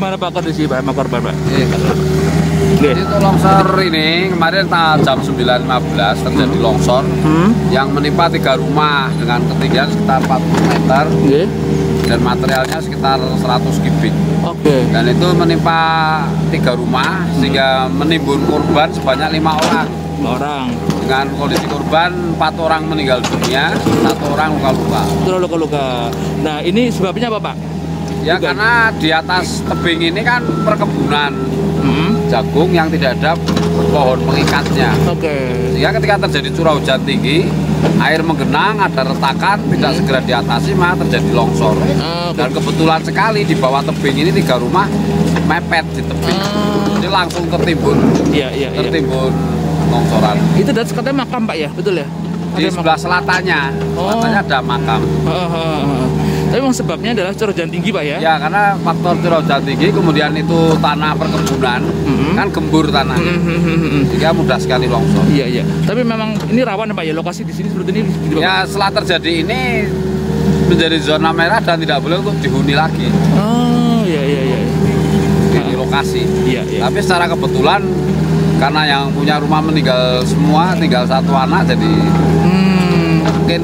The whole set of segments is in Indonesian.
Mana Pak kondisi Pak sama korban Pak? Jadi itu longsor ini kemarin jam 9.15 terjadi longsor yang menimpa 3 rumah dengan ketinggian sekitar 40 meter dan materialnya sekitar 100 kubik. Dan itu menimpa 3 rumah sehingga menimbun korban sebanyak 5 orang. Dengan kondisi korban 4 orang meninggal dunia, 1 orang luka-luka. Nah ini sebabnya apa Pak? Ya karena di atas tebing ini kan perkebunan jagung yang tidak ada pohon pengikatnya. Sehingga ketika terjadi curah hujan tinggi, air menggenang, ada retakan, tidak segera diatasi maka terjadi longsor. Dan kebetulan sekali di bawah tebing ini 3 rumah mepet di tebing, jadi langsung tertimbun, tertimbun longsoran. Itu dari katanya makam Pak ya, betul ya? Di sebelah selatannya, selatannya ada makam. Tapi memang sebabnya adalah curah hujan tinggi Pak ya? Ya karena faktor curah hujan tinggi, kemudian itu tanah perkebunan, kan gembur tanahnya, sehingga mudah sekali longsor. Iya. Tapi memang ini rawan Pak ya, lokasi di sini seperti ini? Ya setelah terjadi ini menjadi zona merah dan tidak boleh untuk dihuni lagi. Iya. Di lokasi. Iya. Tapi secara kebetulan karena yang punya rumah meninggal semua, tinggal 1 anak, jadi mungkin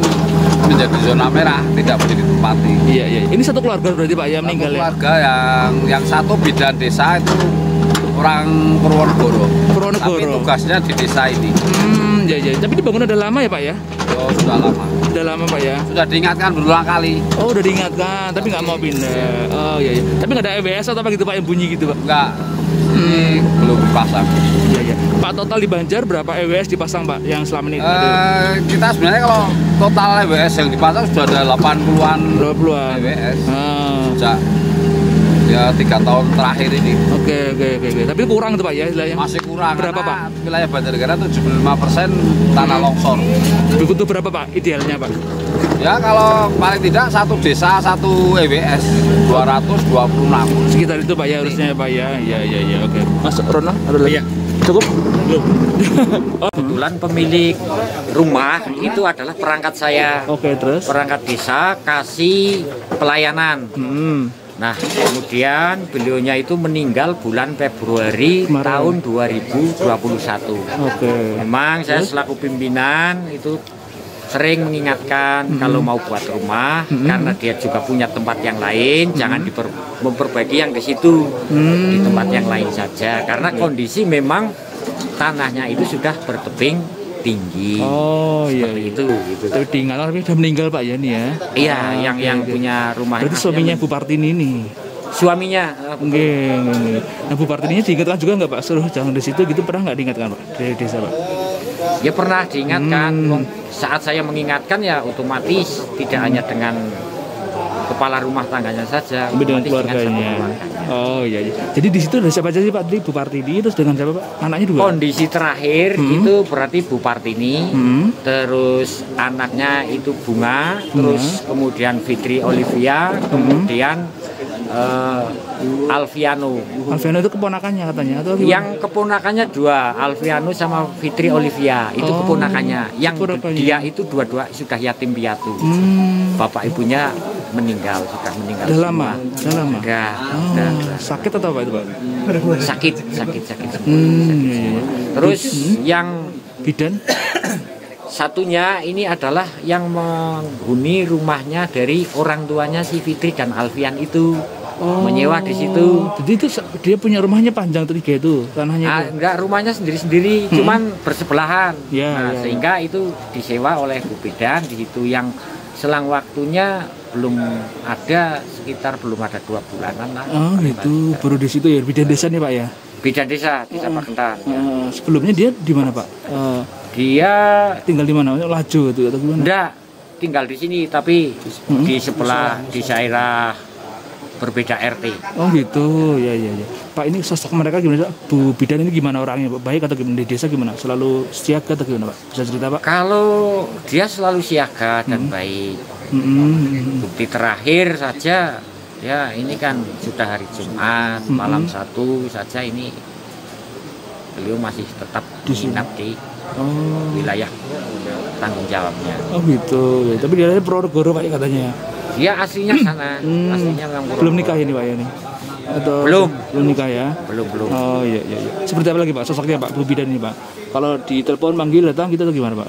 menjadi zona merah, tidak boleh ditempati. Iya. Ini satu keluarga berarti Pak ya meninggal ya? Keluarga yang satu bidan desa itu orang Purwonegoro. Tapi tugasnya di desa ini. Iya. Tapi dibangun udah lama ya Pak ya? Oh sudah lama. Udah lama Pak ya? Sudah diingatkan berulang kali. Oh udah diingatkan, tapi nggak mau pindah. Oh iya. Tapi nggak ada EWS atau apa gitu Pak yang bunyi gitu Pak? Enggak. Ini belum dipasang. Iya. Pak total di Banjar berapa EWS dipasang Pak yang selama ini? Kita sebenarnya kalau total EWS yang dipasang sudah ada 80-an EWS. Sejak ya 3 tahun terakhir ini. Oke. Tapi kurang itu Pak ya istilahnya? Masih kurang. Berapa Pak? Wilayah Banjarnegara 75% tanah longsor. Butuh berapa Pak idealnya Pak? Ya kalau paling tidak satu desa 1 EWS 226. Sekitar itu Pak ya harusnya Pak ya. Iya. Oke. Mas Rona ada lagi? Iya. Cukup? Kebetulan pemilik rumah itu adalah perangkat saya. Oke, terus? Perangkat desa kasih pelayanan. Nah, kemudian beliaunya itu meninggal bulan Februari tahun 2021. Memang saya selaku pimpinan itu sering mengingatkan kalau mau buat rumah karena dia juga punya tempat yang lain, jangan memperbaiki yang di situ, di tempat yang lain saja karena kondisi memang tanahnya itu sudah bertebing tinggi. Seperti itu gitu. Tapi diingatkan tapi sudah meninggal Pak ya nih ya. Iya, yang punya rumah. Berarti suaminya Bu Partini nih. Suaminya. Nah Bu Partininya diingatkan juga nggak Pak? Suruh jangan di situ gitu, pernah nggak diingatkan Pak dari desa Pak? Ya pernah diingatkan. Saat saya mengingatkan ya otomatis tidak hanya dengan kepala rumah tangganya saja, dengan keluarganya. Oh iya. Jadi di situ ada siapa aja sih Pak? Bu Partini terus dengan siapa Pak? Anaknya 2. Kondisi terakhir itu berarti Bu Partini, terus anaknya itu Bunga, terus kemudian Fitri Olivia, kemudian Alfiano. Alfiano itu keponakannya katanya atau gimana? Yang keponakannya 2, Alfiano sama Fitri Olivia itu keponakannya. Yang dia itu dua-dua sudah yatim piatu. Bapak ibunya meninggal, sudah meninggal. Udah lama. Udah. Sakit atau apa itu Pak? Sakit. Terus yang bidan satunya ini adalah yang menghuni rumahnya dari orang tuanya si Fitri dan Alfian itu. Menyewa di situ. Jadi itu dia punya rumahnya panjang 3 itu tanahnya. Enggak, rumahnya sendiri-sendiri, cuman bersebelahan. Sehingga itu disewa oleh Bu Bidan di situ yang selang waktunya belum ada, sekitar belum ada 2 bulanan lah. Gitu. Baru di situ ya bidan desa nih Pak ya. Bidan desa Pakentan. Sebelumnya dia di mana Pak? Dia tinggal di mana? Lajo itu atau gimana? Enggak, tinggal di sini tapi di sebelah di daerah berbeda RT. Oh gitu, ya. Pak ini sosok mereka gimana Pak? Bu Bidan ini gimana orangnya Pak? Baik atau gimana? Di desa gimana? Selalu siaga atau gimana Pak? Bisa cerita Pak? Kalau dia selalu siaga dan baik. Bukti terakhir saja, ya ini kan sudah hari Jumat, malam 1 saja ini beliau masih tetap menginap di wilayah tanggung jawabnya. Oh gitu, tapi dia ada Purwonegoro Pak katanya. Dia aslinya sana, aslinya memang belum nikah ini Pak ya nih? atau belum nikah ya? Belum. Oh iya. Seperti apa lagi Pak sosoknya Pak Bu Bidan ini Pak? Kalau di telepon manggil datang gitu atau gimana Pak?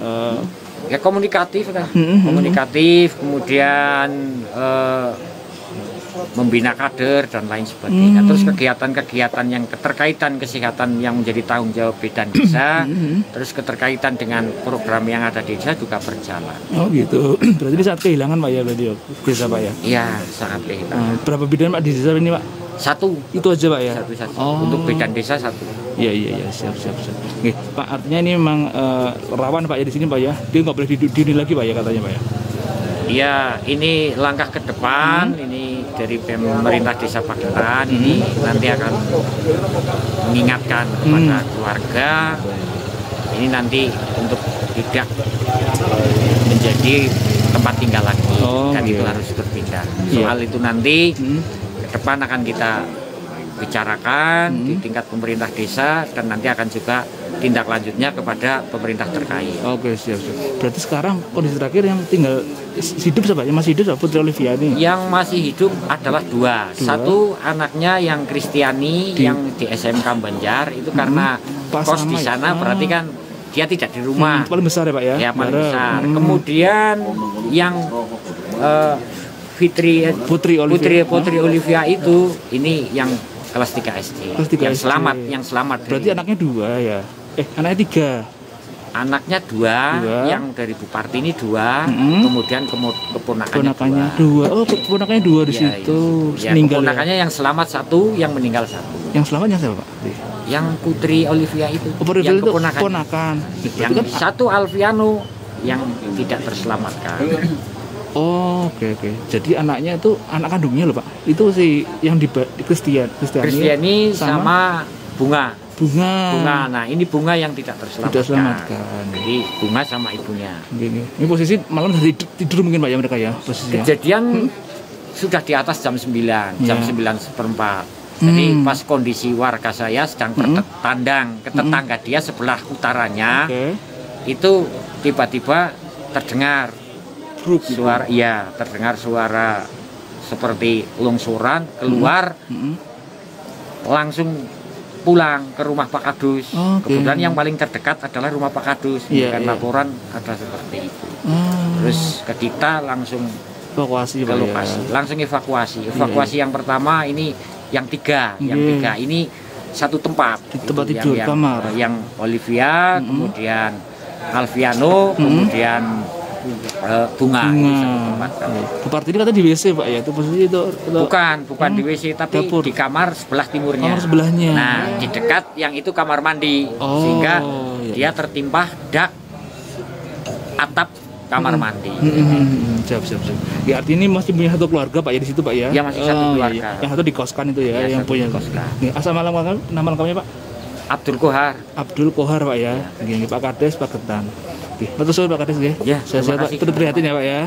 Ya komunikatif kan. Komunikatif, kemudian membina kader dan lain sebagainya. Terus kegiatan-kegiatan yang keterkaitan kesehatan yang menjadi tanggung jawab Bidan Desa, terus keterkaitan dengan program yang ada di desa juga berjalan. Oh gitu. Berarti ini saat kehilangan Pak ya berarti desa Pak ya? Iya, sangat kehilangan. Berapa bidan Pak di desa ini Pak? Satu. Itu aja Pak ya? Satu saja. Untuk Bidan Desa satu. Iya, siap. Oke, Pak artinya ini memang rawan Pak ya di sini Pak ya? Dia nggak boleh dini lagi Pak ya katanya Pak ya? Iya, ini langkah ke depan, ini dari pemerintah Desa Pagetan ini nanti akan mengingatkan kepada keluarga, ini nanti untuk tidak menjadi tempat tinggal lagi, dan itu harus berpindah. Soal itu nanti ke depan akan kita bicarakan di tingkat pemerintah desa dan nanti akan juga tindak lanjutnya kepada pemerintah terkait. Oke, siap. Berarti sekarang kondisi terakhir yang tinggal hidup siapa? Yang masih hidup Putri Olivia ini? Yang masih hidup adalah dua. Satu anaknya yang Kristiani yang di SMK Banjar itu karena kos di sana berarti kan dia tidak di rumah. Paling besar ya Pak ya? Ya paling besar. Kemudian yang Putri Olivia itu ini yang kelas 3 SD. Yang selamat. Berarti anaknya dua ya? Anaknya 3. Anaknya dua, yang dari Bu Partini 2, kemudian keponakannya 2. Oh, keponakannya 2 di situ. Ya, keponakannya yang selamat 1, yang meninggal 1. Yang selamat yang siapa Pak? Yang Putri Olivia itu. Yang itu keponakan. Yang satu Alfiano yang tidak terselamatkan. Oh, oke. Jadi anaknya itu anak kandungnya loh Pak. Itu si yang di Kristiani sama Bunga. Bunga. Nah, ini Bunga yang tidak terselamatkan. Jadi Bunga sama ibunya. Ini posisi malam dari tidur mungkin Pak ya mereka ya posisinya. Kejadian sudah di atas jam 9, jam 9:04. Jadi pas kondisi warga saya sedang bertandang ke tetangga dia sebelah utaranya, itu tiba-tiba terdengar suara, terdengar suara seperti longsoran keluar, langsung pulang ke rumah Pak Kadus. Kemudian yang paling terdekat adalah rumah Pak Kadus. Laporan ada seperti itu. Terus ke kita langsung evakuasi ke lokasi, langsung evakuasi. Yang pertama ini yang tiga ini satu tempat tidur kamar. Yang Olivia, kemudian Alfiano, kemudian Bunga. Bu Partini katanya di WC Pak ya, itu posisi itu bukan di WC tapi dapur. Di kamar sebelah timurnya. Kamar sebelahnya. Nah, di dekat yang itu kamar mandi, sehingga dia tertimpa dak atap kamar mandi. Siap. Ya artinya ini masih punya satu keluarga Pak ya di situ Pak ya? Ya masih satu keluarga. Yang satu di koskan itu ya, yang punya koskan. Asal nama lengkapnya Pak? Abdul Kohar. Abdul Kohar Pak ya. Gini Pak Kades Pagetan. Betul sudah Pak Kades ya. Saya Pak turut prihatin ya Pak ya.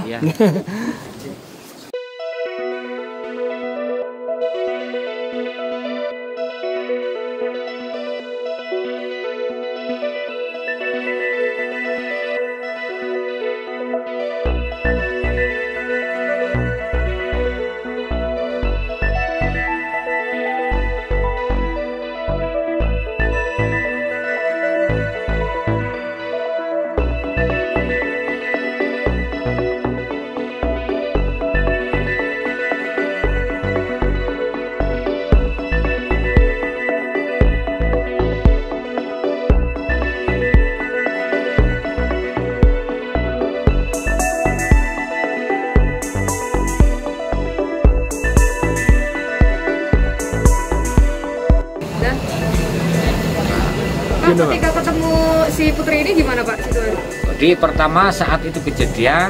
Ketika ketemu si Putri ini gimana Pak situasi? Jadi pertama saat itu kejadian,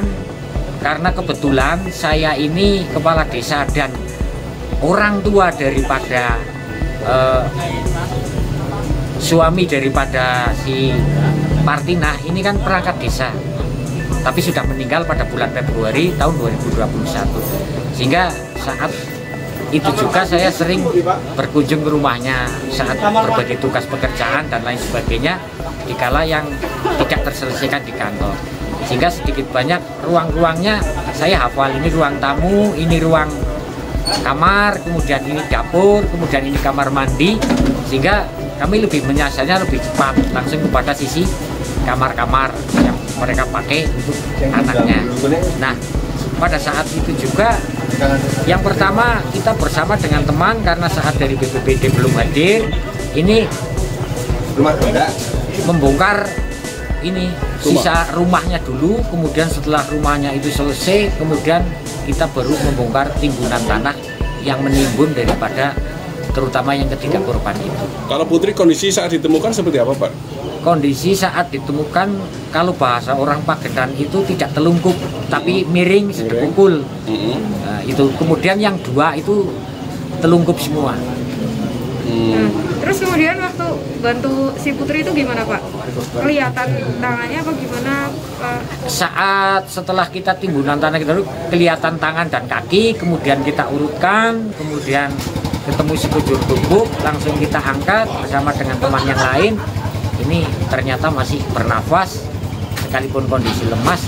karena kebetulan saya ini kepala desa dan orang tua daripada suami daripada si Partinah ini kan perangkat desa, tapi sudah meninggal pada bulan Februari tahun 2021. Sehingga saat itu juga saya sering berkunjung ke rumahnya saat berbagai tugas pekerjaan dan lain sebagainya dikala yang tidak terselesaikan di kantor. Sehingga sedikit banyak ruang-ruangnya saya hafal, ini ruang tamu, ini ruang kamar, kemudian ini dapur, kemudian ini kamar mandi, sehingga kami lebih menyasarnya lebih cepat langsung kepada sisi kamar-kamar yang mereka pakai untuk anaknya. Nah, pada saat itu juga yang pertama kita bersama dengan teman, karena saat dari BPBD belum hadir, ini membongkar ini sisa rumahnya dulu, kemudian setelah rumahnya itu selesai, kemudian kita baru membongkar timbunan tanah yang menimbun daripada terutama yang ketiga korban itu. Kalau Putri kondisi saat ditemukan seperti apa, Pak? Kondisi saat ditemukan, kalau bahasa orang Pagetan itu tidak telungkup, tapi miring sedekungkul. Nah, itu kemudian yang dua itu telungkup semua. Terus kemudian waktu bantu si Putri itu gimana Pak? Kelihatan tangannya apa gimana Pak? Saat setelah kita timbunan tanah kita kelihatan tangan dan kaki, kemudian kita urutkan, kemudian ketemu sekujur tubuh, langsung kita angkat bersama dengan teman yang lain. Ini ternyata masih bernafas, sekalipun kondisi lemas.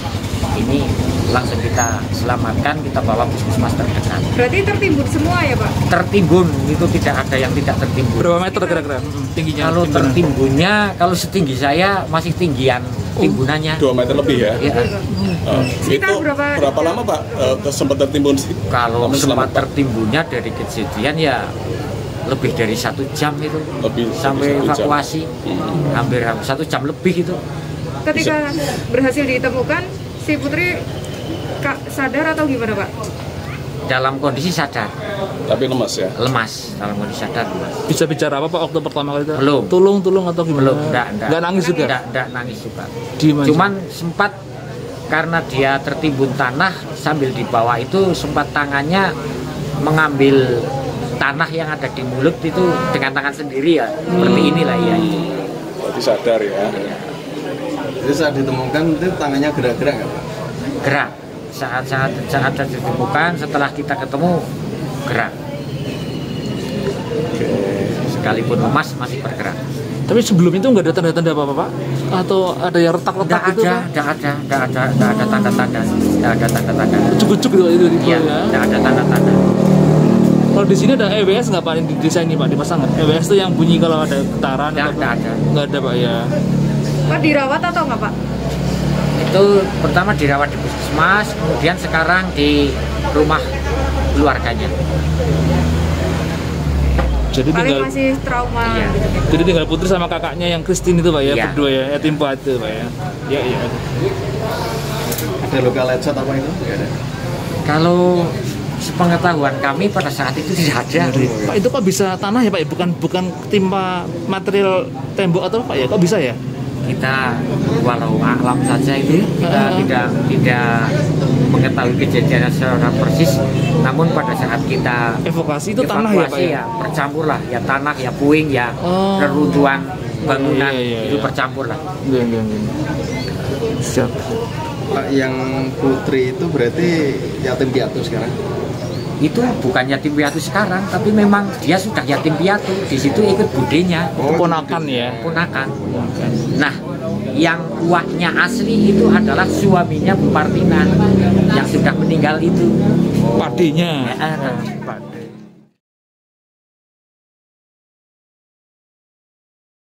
Ini langsung kita selamatkan, kita bawa puskesmas terdekat. Berarti tertimbun semua ya Pak? Tertimbun, itu tidak ada yang tidak tertimbun. Berapa meter kira-kira tingginya? Kalau tertimbunnya, kalau setinggi saya masih tinggian timbunannya. 2 meter lebih ya? Ya. Itu berapa lama Pak sempat tertimbun sih? Kalau sempat tertimbunnya dari kejadian ya lebih dari 1 jam itu, sampai evakuasi hampir 1 jam lebih itu. Ketika berhasil ditemukan, si Putri sadar atau gimana Pak? Dalam kondisi sadar. Tapi lemas ya? Lemas, dalam kondisi sadar lemas. Bisa bicara apa Pak waktu pertama kali itu? Belum. Tulung atau gimana? Belum, enggak nangis juga? Enggak nangis juga. Cuman sempat karena dia tertimbun tanah, sambil dibawa itu sempat tangannya mengambil tanah yang ada di mulut itu dengan tangan sendiri ya. Seperti inilah ya. Berarti sadar ya? Jadi saat ditemukan itu tangannya gerak-gerak nggak Pak? Gerak. Saat ditemukan, setelah kita ketemu gerak. Sekalipun lemas masih bergerak. Tapi sebelum itu nggak ada tanda-tanda apa-apa Pak? Atau ada yang retak-retak gitu Pak? Nggak ada tanda-tanda. Nggak ada tanda-tanda. Cucuk gitu Iya, ya? nggak ada tanda-tanda. Kalau di sini ada EWS nggak Pak di desa ini Pak, dipasang nggak? EWS itu yang bunyi kalau ada getaran? Nggak ada. Nggak ada Pak ya? Pak dirawat atau nggak Pak? Itu pertama dirawat di puskesmas, kemudian sekarang di rumah keluarganya. Jadi paling masih trauma. Iya. Jadi tinggal Putri sama kakaknya yang Christine itu Pak ya, Iya. berdua ya, yatim piatu Pak ya. Iya. Ada luka lecet apa itu? Nggak ada. Kalau sepengetahuan kami pada saat itu tidak ada. Pak itu kok bisa tanah ya Pak ya? Bukan timpa material tembok atau Pak ya? Kok bisa ya? Kita walau alam saja itu kita tidak mengetahui kejadiannya secara persis, namun pada saat kita Evakuasi itu tanah ya Pak ya? Bercampur lah, ya tanah, ya puing, ya reruntuhan bangunan, itu bercampur lah. Iya. Siap. Pak, yang Putri itu berarti yatim piatu sekarang? Itu bukan yatim piatu sekarang, tapi memang dia sudah yatim piatu. Di situ ikut budenya. Itu ponakan ya? Ponakan. Nah, yang uaknya asli itu adalah suaminya Bu Partina yang sudah meninggal itu. Padinya. Ya, Pak.